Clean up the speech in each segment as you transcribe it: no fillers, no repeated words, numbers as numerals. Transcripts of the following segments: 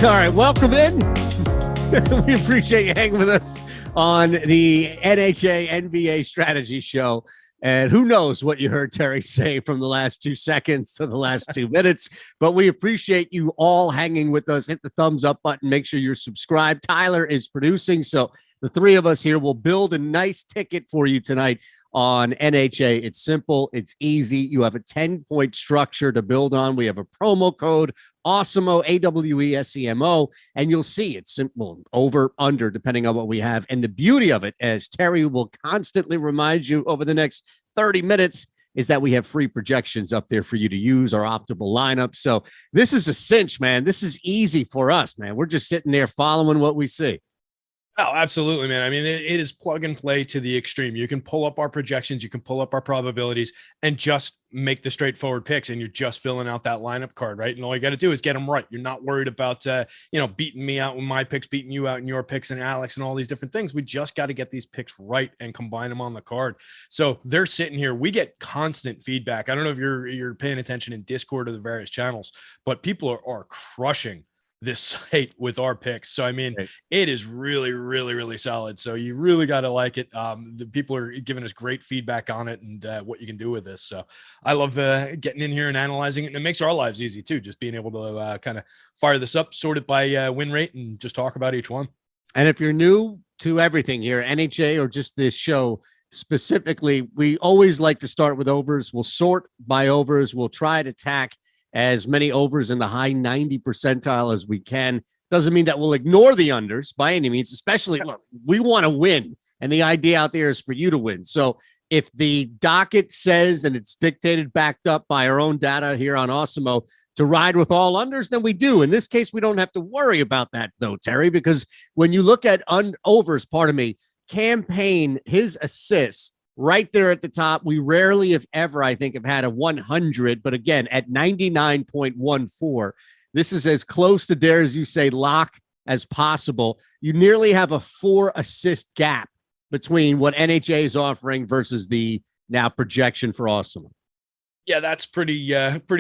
All right, welcome in. We appreciate you hanging with us on the NHA NBA strategy show. And who knows what you heard Terry say from the last 2 seconds to the last 2 minutes. But we appreciate you all hanging with us. Hit the thumbs up button. Make sure you're subscribed. Tyler is producing. So the three of us here will build a nice ticket for you tonight on NHA. It's simple. It's easy. You have a 10-point structure to build on. We have a promo code, Awesemo, AWESEMO, and you'll see it's simple, over, under, depending on what we have. And the beauty of it, as Terry will constantly remind you over the next 30 minutes, is that we have free projections up there for you to use, our optimal lineup. So this is a cinch, man. This is easy for us, man. We're just sitting there following what we see. Oh, absolutely, man. I mean, it is plug and play to the extreme. You can pull up our projections, you can pull up our probabilities, and just make the straightforward picks, and you're just filling out that lineup card, right? And all you got to do is get them right. You're not worried about, beating me out with my picks, beating you out in your picks, and Alex, and all these different things. We just got to get these picks right and combine them on the card. So they're sitting here. We get constant feedback. I don't know if you're paying attention in Discord or the various channels, but people are crushing this site with our picks. So, I mean, it is really, really, really solid. So you really got to like it. The people are giving us great feedback on it and what you can do with this. So I love getting in here and analyzing it. And it makes our lives easy too. Just being able to kind of fire this up, sort it by win rate, and just talk about each one. And if you're new to everything here, NHA or just this show specifically, we always like to start with overs. We'll sort by overs. We'll try to tack as many overs in the high 90 percentile as we can. Doesn't mean that we'll ignore the unders by any means, especially, look, we want to win. And the idea out there is for you to win. So if the docket says, and it's dictated, backed up by our own data here on Awesemo, to ride with all unders, then we do. In this case, we don't have to worry about that, though, Terry, because when you look at overs, campaign, his assists, right there at the top. We rarely, if ever, I think, have had a 100, but again, at 99.14, this is as close to, dare as you say, lock as possible. You nearly have a 4 assist gap between what NHA is offering versus the now projection for Awesemo. Yeah, that's pretty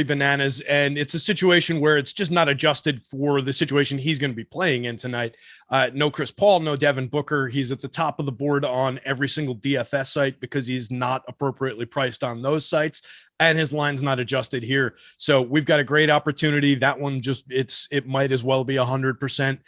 bananas. And it's a situation where it's just not adjusted for the situation he's going to be playing in tonight. No Chris Paul, no Devin Booker. He's at the top of the board on every single DFS site because he's not appropriately priced on those sites. And his line's not adjusted here. So we've got a great opportunity. That one it might as well be 100%.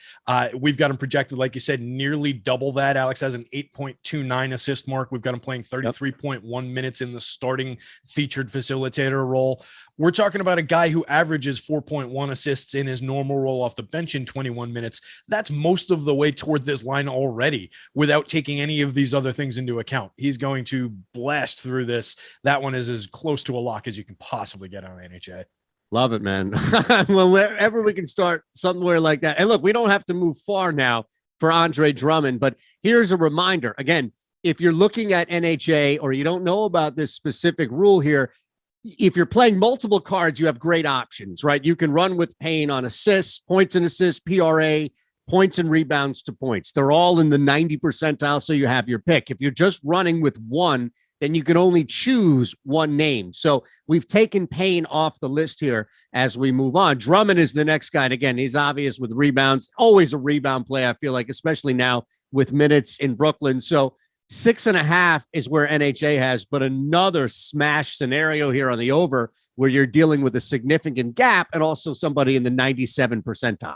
We've got him projected, like you said, nearly double that. Alex has an 8.29 assist mark. We've got him playing 33.1 minutes in the starting featured facilitator role. We're talking about a guy who averages 4.1 assists in his normal role off the bench in 21 minutes. That's most of the way toward this line already without taking any of these other things into account. He's going to blast through this. That one is as close to a lock as you can possibly get on NHA. Love it, man. Well, wherever we can start somewhere like that. And look, we don't have to move far now for Andre Drummond, but here's a reminder. Again, if you're looking at NHA or you don't know about this specific rule here, if you're playing multiple cards, you have great options, right? You can run with Payne on assists, points and assists, PRA, points and rebounds to points. They're all in the 90 percentile, so you have your pick. If you're just running with one, then you can only choose one name. So we've taken Payne off the list here as we move on. Drummond is the next guy. And again, he's obvious with rebounds. Always a rebound play, I feel like, especially now with minutes in Brooklyn. So 6.5 is where NHA has, but another smash scenario here on the over where you're dealing with a significant gap and also somebody in the 97 percentile.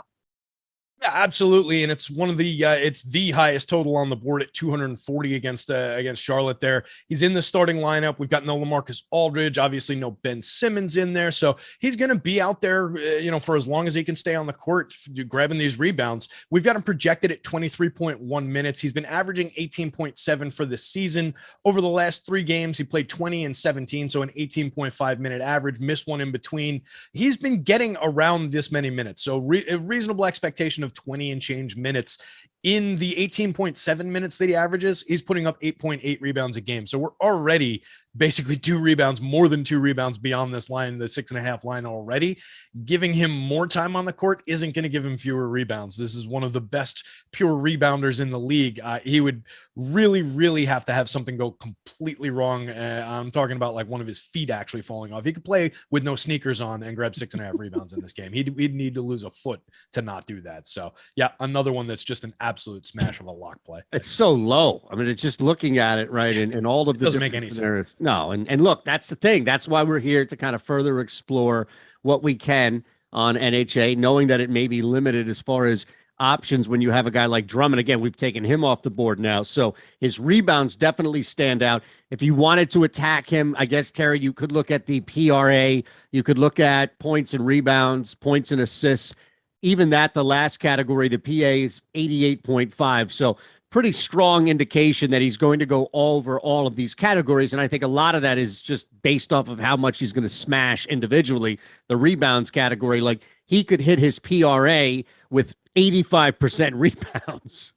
Yeah, absolutely. And it's one of the it's the highest total on the board at 240 against Charlotte there. He's in the starting lineup. We've got no LaMarcus Aldridge, obviously no Ben Simmons in there. So he's going to be out there, for as long as he can stay on the court, grabbing these rebounds. We've got him projected at 23.1 minutes. He's been averaging 18.7 for the season. Over the last 3 games, he played 20 and 17, so an 18.5 minute average, missed one in between. He's been getting around this many minutes. So a reasonable expectation of 20 and change minutes. In the 18.7 minutes that he averages, he's putting up 8.8 rebounds a game. So we're already basically 2 rebounds, more than 2 rebounds beyond this line, the 6.5 line already. Giving him more time on the court isn't going to give him fewer rebounds. This is one of the best pure rebounders in the league. He would really, really have to have something go completely wrong. I'm talking about like one of his feet actually falling off. He could play with no sneakers on and grab 6.5 rebounds in this game. He'd need to lose a foot to not do that. So yeah, another one that's just an absolute smash of a lock play. It's so low. I mean, it's just looking at it, right? And all of the doesn't make any sense. No. And look, that's the thing. That's why we're here to kind of further explore what we can on NHA, knowing that it may be limited as far as options when you have a guy like Drummond. Again, we've taken him off the board now. So his rebounds definitely stand out. If you wanted to attack him, I guess, Terry, you could look at the PRA. You could look at points and rebounds, points and assists. Even that, the last category, the PA is 88.5. So pretty strong indication that he's going to go over all of these categories. And I think a lot of that is just based off of how much he's going to smash individually. The rebounds category, like he could hit his PRA with 85% rebounds.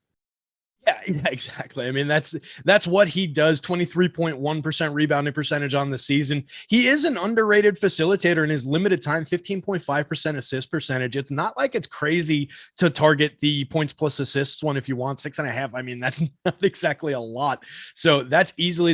Yeah, exactly. I mean, that's what he does. 23.1% rebounding percentage on the season. He is an underrated facilitator in his limited time, 15.5% assist percentage. It's not like it's crazy to target the points plus assists one if you want 6.5. I mean, that's not exactly a lot. So that's easily,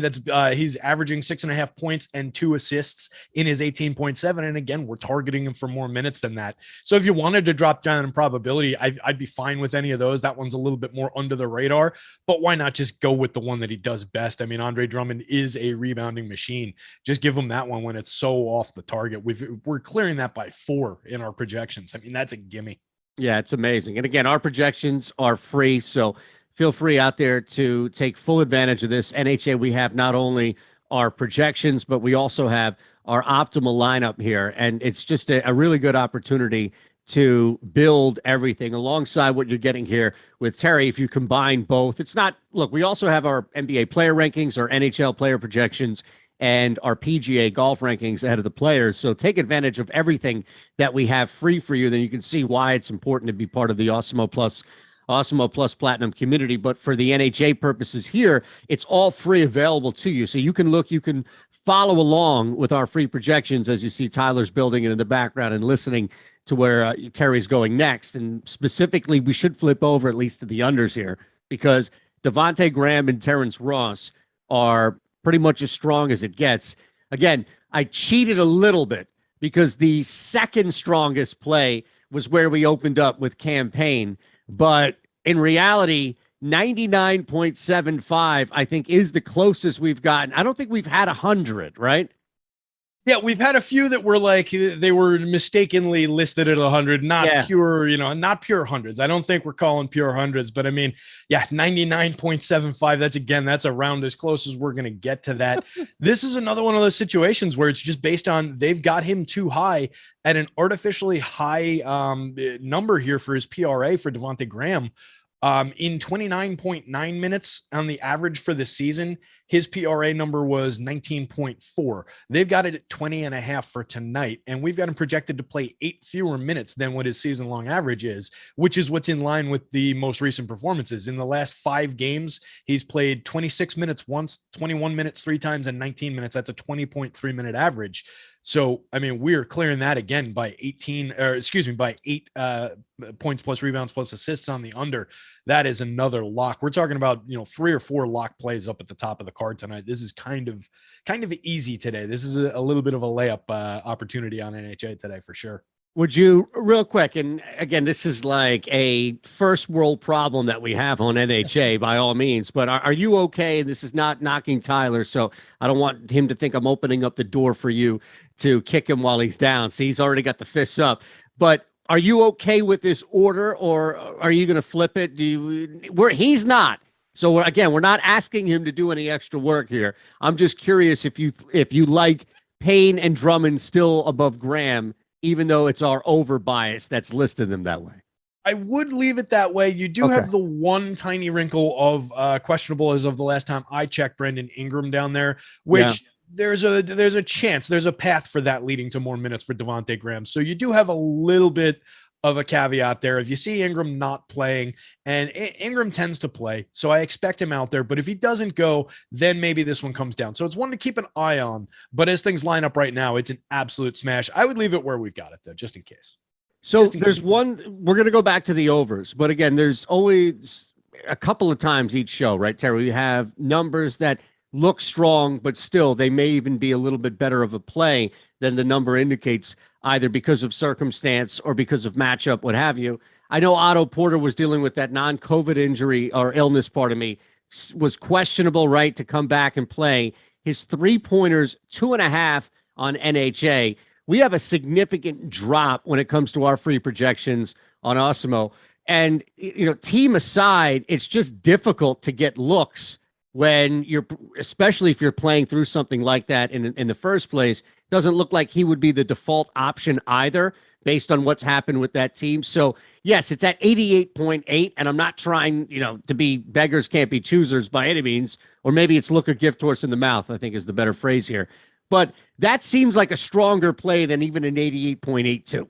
he's averaging 6.5 points and 2 assists in his 18.7. And again, we're targeting him for more minutes than that. So if you wanted to drop down in probability, I'd be fine with any of those. That one's a little bit more under the radar. But why not just go with the one that he does best? I mean, Andre Drummond is a rebounding machine. Just give him that one when it's so off the target. We're clearing that by 4 in our projections. I mean, that's a gimme. Yeah, it's amazing. And again, our projections are free. So feel free out there to take full advantage of this. NHA, we have not only our projections, but we also have our optimal lineup here. And it's just a really good opportunity to build everything alongside what you're getting here with Terry. If you combine both, it's not, look, we also have our NBA player rankings, our NHL player projections, and our PGA golf rankings ahead of the players. So take advantage of everything that we have free for you. Then you can see why it's important to be part of the Awesemo Plus Platinum community. But for the NHA purposes here, it's all free available to you. So you can look, you can follow along with our free projections as you see Tyler's building it in the background and listening to where Terry's going next. And specifically, we should flip over at least to the unders here because Devontae Graham and Terrence Ross are pretty much as strong as it gets. Again, I cheated a little bit because the second strongest play was where we opened up with Campaign. But in reality, 99.75, I think, is the closest we've gotten. I don't think we've had 100, right? Yeah, we've had a few that were like, they were mistakenly listed at 100, not pure, not pure hundreds. I don't think we're calling pure hundreds, but I mean, yeah, 99.75. That's around as close as we're going to get to that. This is another one of those situations where it's just based on, they've got him too high at an artificially high number here for his PRA for Devontae Graham. In 29.9 minutes on the average for the season, his PRA number was 19.4. They've got it at 20.5 for tonight, and we've got him projected to play 8 fewer minutes than what his season-long average is, which is what's in line with the most recent performances. In the last 5 games, he's played 26 minutes once, 21 minutes 3 times, and 19 minutes. That's a 20.3-minute average. So, I mean, we're clearing that again by 8 points plus rebounds plus assists on the under. That is another lock. We're talking about, 3 or 4 lock plays up at the top of the card tonight. This is kind of easy today. This is a little bit of a layup opportunity on NHA today for sure. Would you, real quick, and again, this is like a first world problem that we have on NHA by all means, but are you okay? This is not knocking Tyler, so I don't want him to think I'm opening up the door for you to kick him while he's down. See, he's already got the fists up. But are you okay with this order, or are you going to flip it? He's not. So we're not asking him to do any extra work here. I'm just curious if you like Payne and Drummond still above Graham, even though it's our over bias that's listed them that way. I would leave it that way. You do have the one tiny wrinkle of questionable as of the last time I checked Brandon Ingram down there, which there's a chance, there's a path for that leading to more minutes for Devontae Graham. So you do have a little bit of a caveat there. If you see Ingram not playing, and Ingram tends to play, so I expect him out there, but if he doesn't go, then maybe this one comes down. So it's one to keep an eye on, but as things line up right now, it's an absolute smash. I would leave it where we've got it though, just in case. So there's one, we're going to go back to the overs, but again, there's always a couple of times each show, right, Terry? We have numbers that look strong, but still they may even be a little bit better of a play than the number indicates, either because of circumstance or because of matchup, what have you. I know Otto Porter was dealing with that non-COVID injury or illness, pardon me, was questionable, right, to come back and play. His 3-pointers, 2.5 on NHA. We have a significant drop when it comes to our free projections on Awesemo. And, you know, team aside, it's just difficult to get looks when you're, especially if you're playing through something like that in the first place. Doesn't look like he would be the default option either, based on what's happened with that team. So yes, it's at 88.8, and I'm not trying, you know, to be beggars can't be choosers by any means, or maybe it's look a gift horse in the mouth, I think is the better phrase here. But that seems like a stronger play than even an 88.82.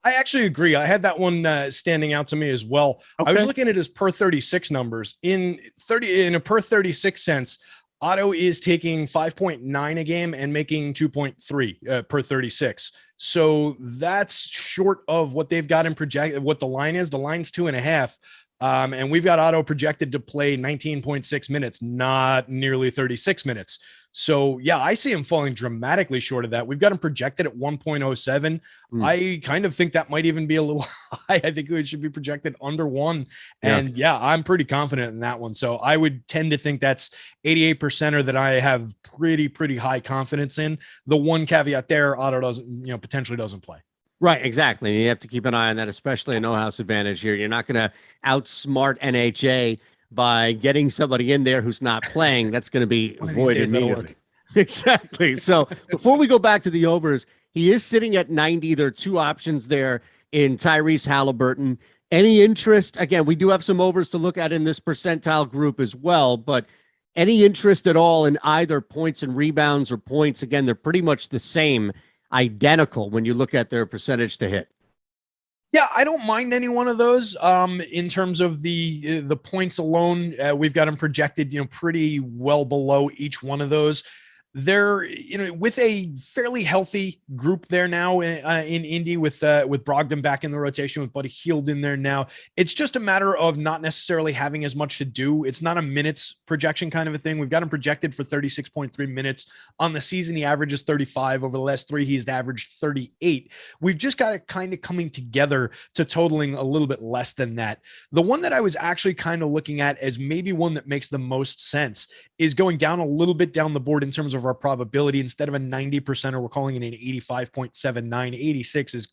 I actually agree. I had that one standing out to me as well. Okay. I was looking at his per 36 numbers in a per 36 sense. Otto is taking 5.9 a game and making 2.3 per 36. So that's short of what they've got in project. What the line is, the line's 2.5. And we've got Otto projected to play 19.6 minutes, not nearly 36 minutes. So yeah, I see him falling dramatically short of that. We've got him projected at 1.07. I kind of think that might even be a little high. I think it should be projected under 1. And yeah, I'm pretty confident in that one. So I would tend to think that's 88%er that I have pretty high confidence in. The one caveat there, Otto doesn't, potentially doesn't play. Right, exactly. And you have to keep an eye on that, especially a no-house advantage here. You're not going to outsmart NHA by getting somebody in there who's not playing. That's going to be avoided immediately. Exactly. So before we go back to the overs, he is sitting at 90. There are two options there in Tyrese Halliburton. Any interest? Again, we do have some overs to look at in this percentile group as well, but any interest at all in either points and rebounds or points? Again, they're pretty much the same, identical when you look at their percentage to hit. Yeah, I don't mind any one of those. In terms of the points alone, we've got them projected, pretty well below each one of those. They're, with a fairly healthy group there now in Indy with Brogdon back in the rotation, with Buddy Hield in there now. It's just a matter of not necessarily having as much to do. It's not a minutes projection kind of a thing. We've got him projected for 36.3 minutes on the season. He averages 35 over the last 3. He's averaged 38. We've just got it kind of coming together to totaling a little bit less than that. The one that I was actually kind of looking at as maybe one that makes the most sense is going down a little bit down the board in terms of our probability. Instead of a 90%, or we're calling it an 85.79, 86 is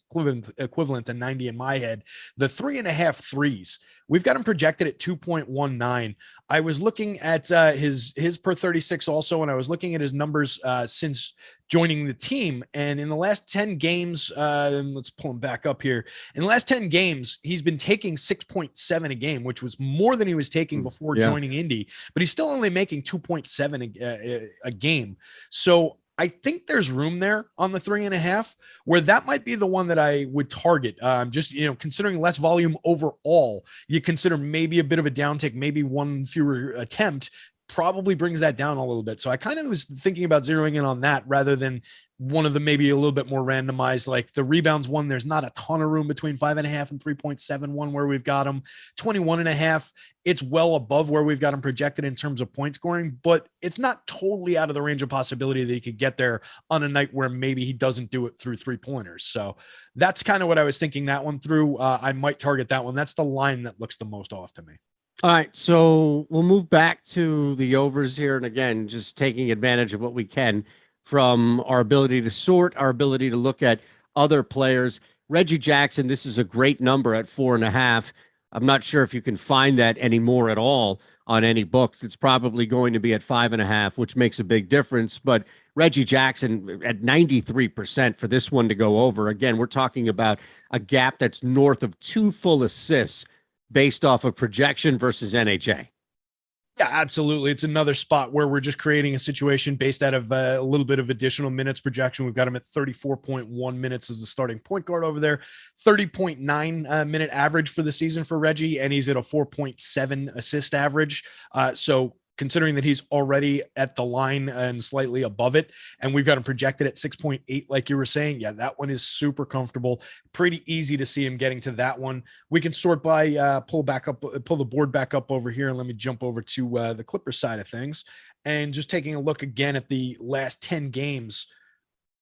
equivalent to 90 in my head. The 3.5 threes, we've got him projected at 2.19. I was looking at his per 36 also, and I was looking at his numbers since joining the team. And in the last 10 games, let's pull him back up here. In the last 10 games, he's been taking 6.7 a game, which was more than he was taking before joining Indy, but he's still only making 2.7 a game. So I think there's room there on the 3.5 where that might be the one that I would target. Just, considering less volume overall, you consider maybe a bit of a downtick, maybe one fewer attempt probably brings that down a little bit. So I kind of was thinking about zeroing in on that rather than one of the maybe a little bit more randomized, like the rebounds one. There's not a ton of room between 5.5 and 3.71 where we've got them. 21.5. It's well above where we've got him projected in terms of point scoring, but it's not totally out of the range of possibility that he could get there on a night where maybe he doesn't do it through 3-pointers. So that's kind of what I was thinking that one through. I might target that one. That's the line that looks the most off to me. All right, so we'll move back to the overs here. And again, just taking advantage of what we can from our ability to sort, our ability to look at other players. Reggie Jackson, this is a great number at 4.5. I'm not sure if you can find that anymore at all on any books. It's probably going to be at 5.5, which makes a big difference. But Reggie Jackson at 93% for this one to go over. Again, we're talking about a gap that's north of 2 full assists based off of projection versus NHA. Yeah, absolutely. It's another spot where we're just creating a situation based out of a little bit of additional minutes projection. We've got him at 34.1 minutes as the starting point guard over there, 30.9 minute average for the season for Reggie, and he's at a 4.7 assist average. So considering that he's already at the line and slightly above it, and we've got him projected at 6.8, like you were saying, yeah, that one is super comfortable. Pretty easy to see him getting to that one. We can sort by pull the board back up over here, and let me jump over to the Clippers side of things, and just taking a look again at the last 10 games.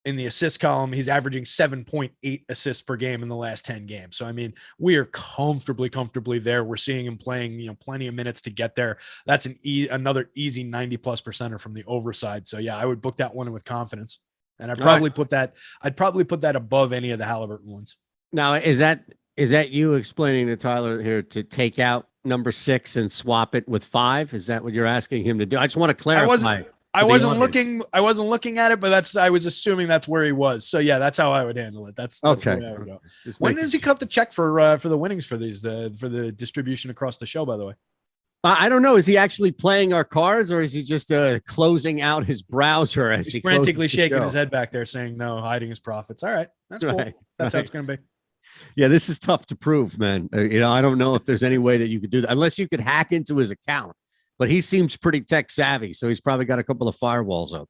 In the assist column, he's averaging 7.8 assists per game in the last 10 games. So, I mean, we are comfortably there. We're seeing him playing, plenty of minutes to get there. That's another easy 90+ percenter from the overside. So, yeah, I would book that one with confidence. And I'd probably put that above any of the Halliburton ones. Now, is that you explaining to Tyler here to take out number 6 and swap it with 5? Is that what you're asking him to do? I just want to clarify. I wasn't looking at it, but I was assuming that's where he was. So yeah, that's how I would handle it. That's okay. The way I would go. When does he cut the check for the winnings for these for the distribution across the show, by the way? I don't know. Is he actually playing our cards, or is he just closing out his browser as he frantically shaking his head back there saying no, hiding his profits? All right. That's cool. That's how it's going to be. Yeah, this is tough to prove, man. I don't know if there's any way that you could do that unless you could hack into his account. But he seems pretty tech savvy, so he's probably got a couple of firewalls up.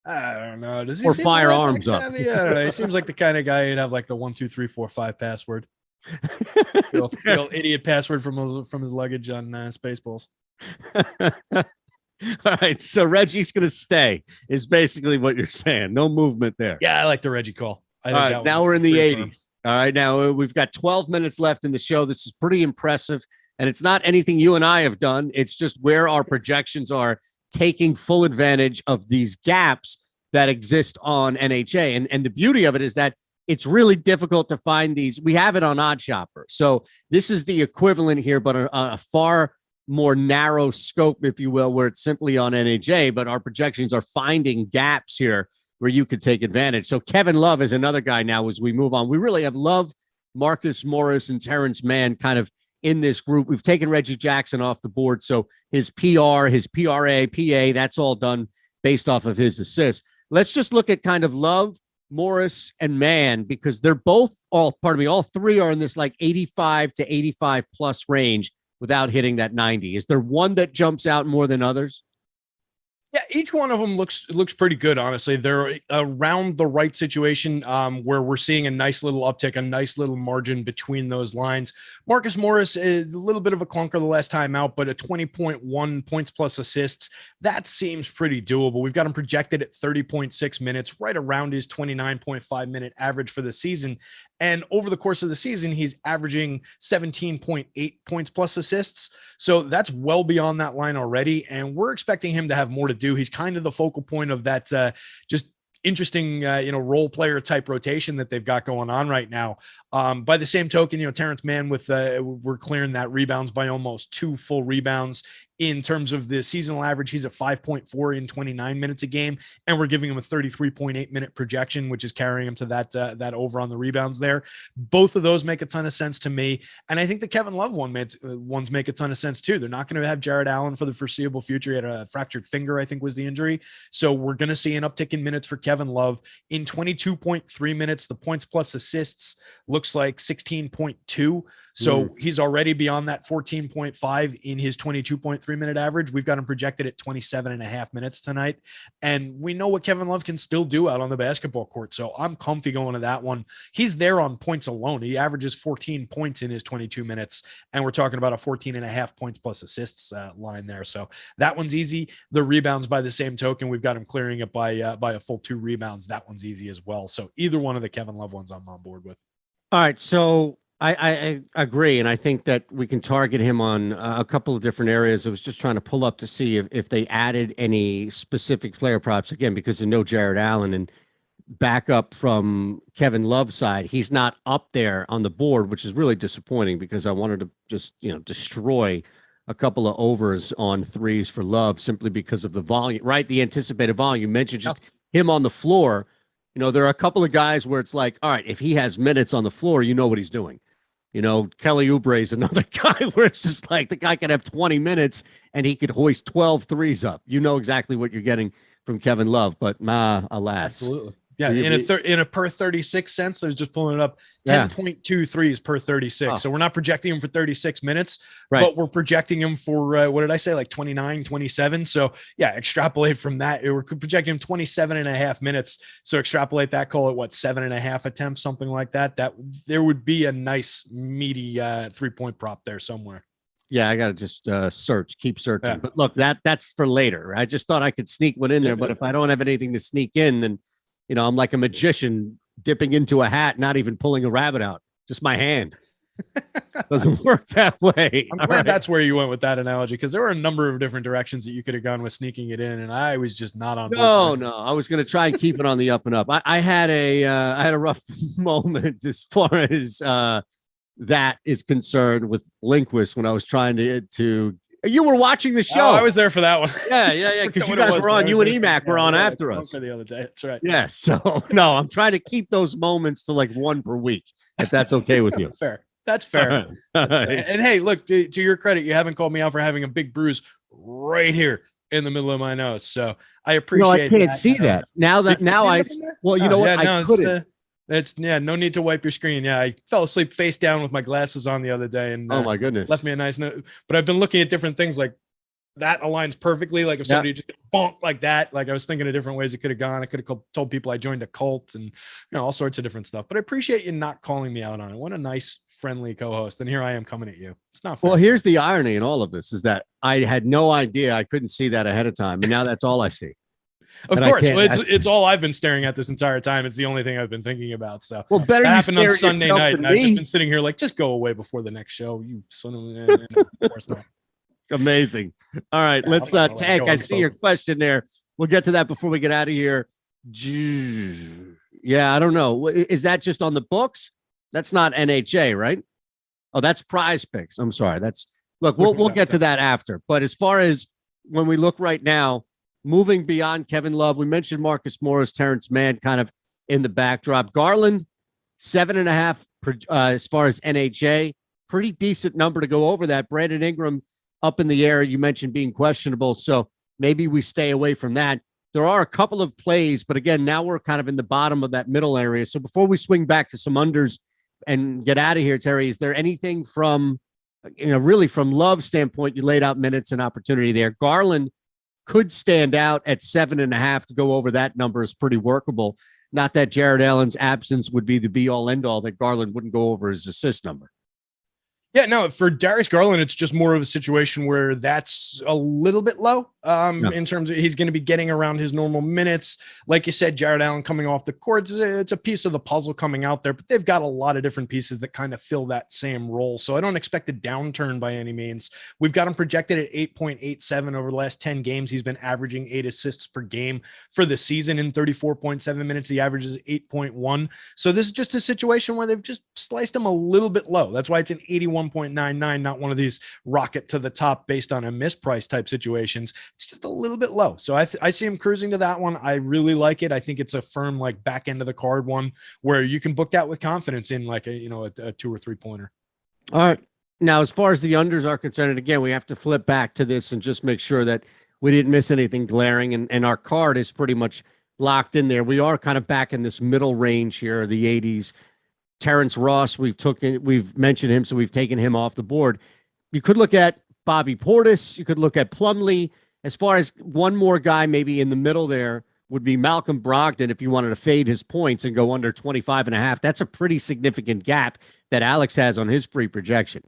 I don't know. Does he or firearms up? I don't know. He seems like the kind of guy who'd have like the 1, 2, 3, 4, 5 password. the old idiot password from his luggage on Spaceballs. All right, so Reggie's going to stay is basically what you're saying. No movement there. Yeah, I like the Reggie call. All right, now we're in the 80s. All right, now we've got 12 minutes left in the show. This is pretty impressive. And it's not anything you and I have done. It's just where our projections are taking full advantage of these gaps that exist on NHA. And the beauty of it is that it's really difficult to find these. We have it on OddsShopper. So this is the equivalent here, but a far more narrow scope, if you will, where it's simply on NHA. But our projections are finding gaps here where you could take advantage. So Kevin Love is another guy now as we move on. We really have Love, Marcus Morris, and Terrence Mann kind of in this group. We've taken Reggie Jackson off the board. So his PR, his PRA, PA, that's all done based off of his assists. Let's just look at kind of Love, Morris, and Mann, because they're all three are in this like 85 to 85 plus range without hitting that 90. Is there one that jumps out more than others? Yeah, each one of them looks pretty good, honestly. They're around the right situation where we're seeing a nice little uptick, a nice little margin between those lines. Marcus Morris is a little bit of a clunker the last time out, but a 20.1 points plus assists, that seems pretty doable. We've got him projected at 30.6 minutes, right around his 29.5 minute average for the season. And over the course of the season, he's averaging 17.8 points plus assists. So that's well beyond that line already. And we're expecting him to have more to do. He's kind of the focal point of that just interesting, role player type rotation that they've got going on right now. By the same token, Terrence Mann we're clearing that rebounds by almost 2 full rebounds. In terms of the seasonal average, he's at 5.4 in 29 minutes a game, and we're giving him a 33.8 minute projection, which is carrying him to that over on the rebounds there. Both of those make a ton of sense to me, and I think the Kevin Love ones make a ton of sense too. They're not going to have Jared Allen for the foreseeable future. He had a fractured finger, I think, was the injury, so we're going to see an uptick in minutes for Kevin Love in 22.3 minutes. The points plus assists looks like 16.2. So he's already beyond that 14.5 in his 22.3 minute average. We've got him projected at 27.5 minutes tonight. And we know what Kevin Love can still do out on the basketball court. So I'm comfy going to that one. He's there on points alone. He averages 14 points in his 22 minutes. And we're talking about a 14.5 points plus assists line there. So that one's easy. The rebounds by the same token, we've got him clearing it by a full 2 rebounds. That one's easy as well. So either one of the Kevin Love ones I'm on board with. All right. So I agree, and I think that we can target him on a couple of different areas. I was just trying to pull up to see if they added any specific player props, again, because of no Jared Allen, and back up from Kevin Love's side. He's not up there on the board, which is really disappointing because I wanted to just, destroy a couple of overs on threes for Love simply because of the volume, right? The anticipated volume. You mentioned just him on the floor. There are a couple of guys where it's like, all right, if he has minutes on the floor, you know what he's doing. Kelly Oubre is another guy where it's just like the guy could have 20 minutes and he could hoist 12 threes up. You know exactly what you're getting from Kevin Love, but alas. Absolutely. Yeah, in a per 36 cents, I was just pulling it up, 10.2 threes per 36. Oh. So we're not projecting him for 36 minutes, right, but we're projecting him for, what did I say, like 29, 27. So yeah, extrapolate from that. We're projecting him 27 and a half minutes. So extrapolate that, call it 7.5 attempts, something like that. That there would be a nice meaty 3-point prop there somewhere. Yeah, I got to just keep searching. Yeah. But look, that's for later. I just thought I could sneak one in there, but if I don't have anything to sneak in, then I'm like a magician dipping into a hat, not even pulling a rabbit out, just my hand. Doesn't work that way. I'm glad that's where you went with that analogy, because there were a number of different directions that you could have gone with sneaking it in, and I was just not on board. No, I was going to try and keep it on the up and up. I had a rough moment as far as that is concerned with Lindquist when I was trying to. You were watching the show. Oh, I was there for that one. Yeah. Because you guys were on. You and EMAC were on after us the other day. That's right. Yeah. So no, I'm trying to keep those moments to like one per week, if that's okay with you. Fair. That's fair. That's fair. And hey, look, to your credit, you haven't called me out for having a big bruise right here in the middle of my nose. So I appreciate. No, I can't see that now. Well, you know what? I couldn't. It's no need to wipe your screen. Yeah, I fell asleep face down with my glasses on the other day, and oh my goodness, left me a nice note. But I've been looking at different things, like that aligns perfectly. Like if somebody just bonked like that, like I was thinking of different ways it could have gone. I could have told people I joined a cult and all sorts of different stuff. But I appreciate you not calling me out on it. What a nice, friendly co-host. And here I am coming at you. It's not fair. Well, here's the irony in all of this is that I had no idea. I couldn't see that ahead of time, and now that's all I see. Of course, well, it's all I've been staring at this entire time. It's the only thing I've been thinking about. So better that happened on Sunday night, and I've just been sitting here like, just go away before the next show. You son of of course not. Amazing. All right, let's Tank. I see your question there. We'll get to that before we get out of here. Yeah, I don't know. Is that just on the books? That's not NHA, right? Oh, that's Prize Picks. I'm sorry. We'll get to that after. But as far as when we look right now, moving beyond Kevin Love, we mentioned Marcus Morris, Terrence Mann kind of in the backdrop. Garland, 7.5 as far as NHA. Pretty decent number to go over that. Brandon Ingram up in the air. You mentioned being questionable, so maybe we stay away from that. There are a couple of plays, but again, now we're kind of in the bottom of that middle area. So before we swing back to some unders and get out of here, Terry, is there anything from, really from Love's standpoint, you laid out minutes and opportunity there. Garland could stand out at 7.5 to go over that number is pretty workable. Not that Jared Allen's absence would be the be all end all, that Garland wouldn't go over his assist number. Yeah, no, for Darius Garland, it's just more of a situation where that's a little bit low in terms of he's going to be getting around his normal minutes. Like you said, Jared Allen coming off the court, it's a piece of the puzzle coming out there, but they've got a lot of different pieces that kind of fill that same role. So I don't expect a downturn by any means. We've got him projected at 8.87 over the last 10 games. He's been averaging 8 assists per game for the season in 34.7 minutes. He averages 8.1. So this is just a situation where they've just sliced him a little bit low. That's why it's an 81.99, not one of these rocket to the top based on a misprice type situations. It's just a little bit low. So I see him cruising to that one. I really like it. I think it's a firm, like back end of the card one where you can book that with confidence in like a 2 or 3 pointer. All right. Now, as far as the unders are concerned, and again, we have to flip back to this and just make sure that we didn't miss anything glaring. And our card is pretty much locked in there. We are kind of back in this middle range here, the 80s. Terrence Ross, we've mentioned him, so we've taken him off the board. You could look at Bobby Portis. You could look at Plumlee. As far as one more guy maybe in the middle there would be Malcolm Brogdon if you wanted to fade his points and go under 25.5. That's a pretty significant gap that Alex has on his free projection.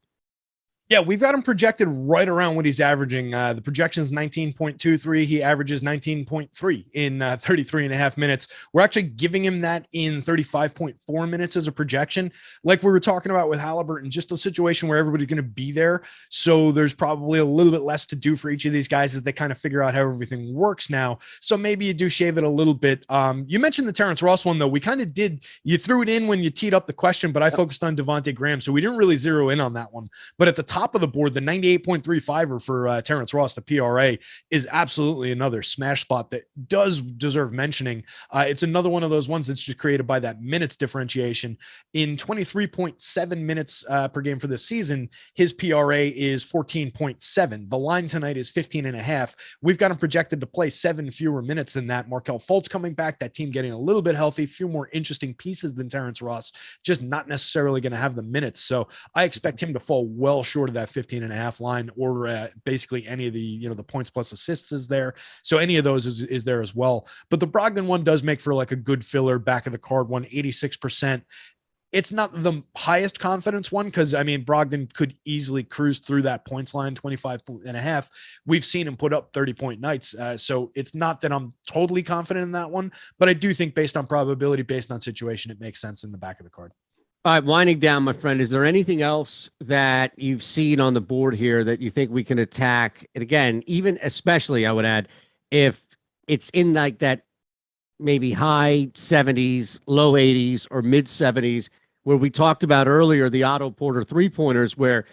Yeah, we've got him projected right around what he's averaging. The projection is 19.23. He averages 19.3 in 33.5 minutes. We're actually giving him that in 35.4 minutes as a projection. Like we were talking about with Halliburton, just a situation where everybody's going to be there. So there's probably a little bit less to do for each of these guys as they kind of figure out how everything works now. So maybe you do shave it a little bit. You mentioned the Terrence Ross one, though. We kind of did. You threw it in when you teed up the question, but I focused on Devontae Graham. So we didn't really zero in on that one. But at the top top of the board, the 98.35er for Terrence Ross, the PRA, is absolutely another smash spot that does deserve mentioning. It's another one of those ones that's just created by that minutes differentiation. In 23.7 minutes per game for this season, his PRA is 14.7. The line tonight is 15.5. We've got him projected to play 7 fewer minutes than that. Markelle Fultz coming back, that team getting a little bit healthy, a few more interesting pieces than Terrence Ross, just not necessarily going to have the minutes. So I expect him to fall well short of that 15.5 line, or basically any of the, the points plus assists is there. So any of those is there as well. But the Brogdon one does make for like a good filler back of the card one, 86%. It's not the highest confidence one, because I mean, Brogdon could easily cruise through that points line, 25.5. We've seen him put up 30-point nights. So it's not that I'm totally confident in that one, but I do think based on probability, based on situation, it makes sense in the back of the card. All right, winding down, my friend, is there anything else that you've seen on the board here that you think we can attack? And again, even especially, I would add, if it's in like that maybe high 70s, low 80s, or mid 70s, where we talked about earlier, the Otto Porter three-pointers, where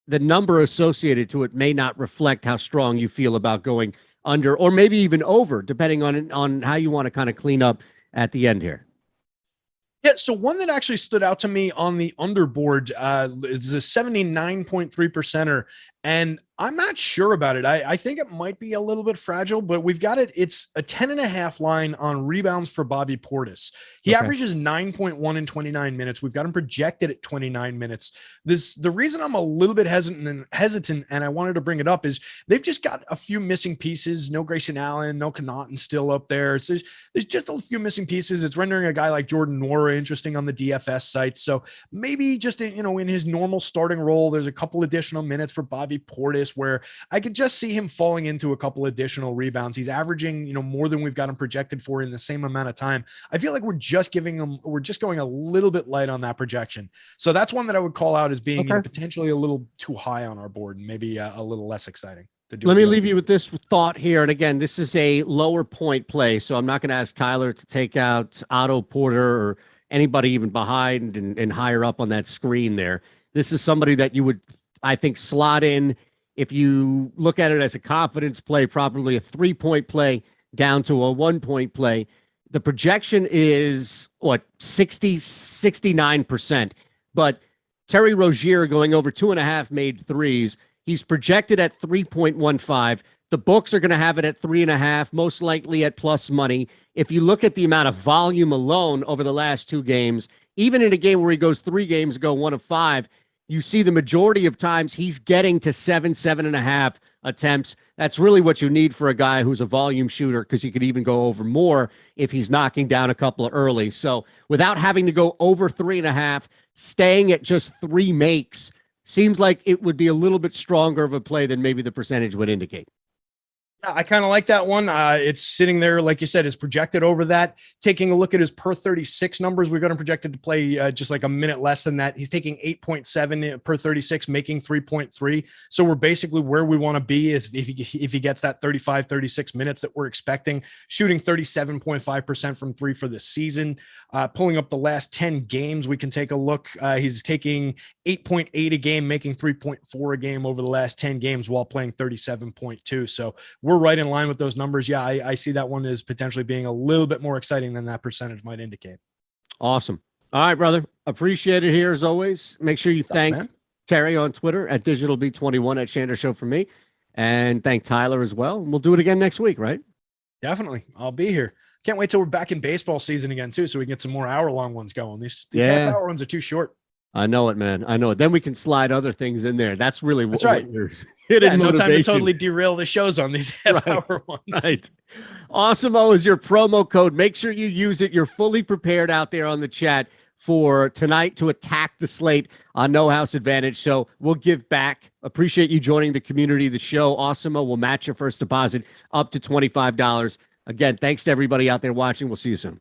the number associated to it may not reflect how strong you feel about going under, or maybe even over, depending on how you want to kind of clean up at the end here. Yeah, so one that actually stood out to me on the underboard is a 79.3%er, and I'm not sure about it. I think it might be a little bit fragile, but we've got it. It's a 10.5 line on rebounds for Bobby Portis. He averages 9.1 in 29 minutes. We've got him projected at 29 minutes. The reason I'm a little bit hesitant, and I wanted to bring it up, is they've just got a few missing pieces. No Grayson Allen, no Connaughton still up there. So there's just a few missing pieces. It's rendering a guy like Jordan Nwora interesting on the DFS site. So maybe just in his normal starting role, there's a couple additional minutes for Bobby Portis where I could just see him falling into a couple additional rebounds. He's averaging, more than we've got him projected for in the same amount of time. I feel like we're just going a little bit light on that projection. So that's one that I would call out as being potentially a little too high on our board and maybe a little less exciting to do. Let me leave you with this thought here. And again, this is a lower point play, so I'm not going to ask Tyler to take out Otto Porter or anybody even behind and higher up on that screen there. This is somebody that you would, I think, slot in. If you look at it as a confidence play, probably a 3-point play down to a 1-point play. The projection is 69%, but Terry Rozier going over 2.5 made threes. He's projected at 3.15. The books are going to have it at 3.5, most likely at plus money. If you look at the amount of volume alone over the last 2 games, even in a game where he goes 3 games, go 1 of 5, you see the majority of times he's getting to 7.5 attempts. That's really what you need for a guy who's a volume shooter, because he could even go over more if he's knocking down a couple of early. So without having to go over 3.5, staying at just 3 makes seems like it would be a little bit stronger of a play than maybe the percentage would indicate. Yeah, I kind of like that one. It's sitting there, like you said, is projected over that. Taking a look at his per 36 numbers, we've got him projected to play just like a minute less than that. He's taking 8.7 per 36, making 3.3. So we're basically where we want to be is if he gets that 35, 36 minutes that we're expecting, shooting 37.5% from 3 for the season. Pulling up the last 10 games, we can take a look. He's taking 8.8 a game, making 3.4 a game over the last 10 games while playing 37.2. So we're right in line with those numbers. Yeah, I see that one as potentially being a little bit more exciting than that percentage might indicate. Awesome. All right, brother. Appreciate it here as always. Make sure you thank Terry on Twitter at DigitalB21 at Shander Show for me, and thank Tyler as well. We'll do it again next week, right? Definitely. I'll be here. Can't wait till we're back in baseball season again too, so we can get some more hour-long ones going. These half-hour ones are too short. I know it, man. I know it. Then we can slide other things in there. That's really what you're hitting. No time to totally derail the shows on these half-hour ones. Right. Awesemo is your promo code. Make sure you use it. You're fully prepared out there on the chat for tonight to attack the slate on No House Advantage. So we'll give back. Appreciate you joining the community, the show. Awesemo will match your first deposit up to $25. Again, thanks to everybody out there watching. We'll see you soon.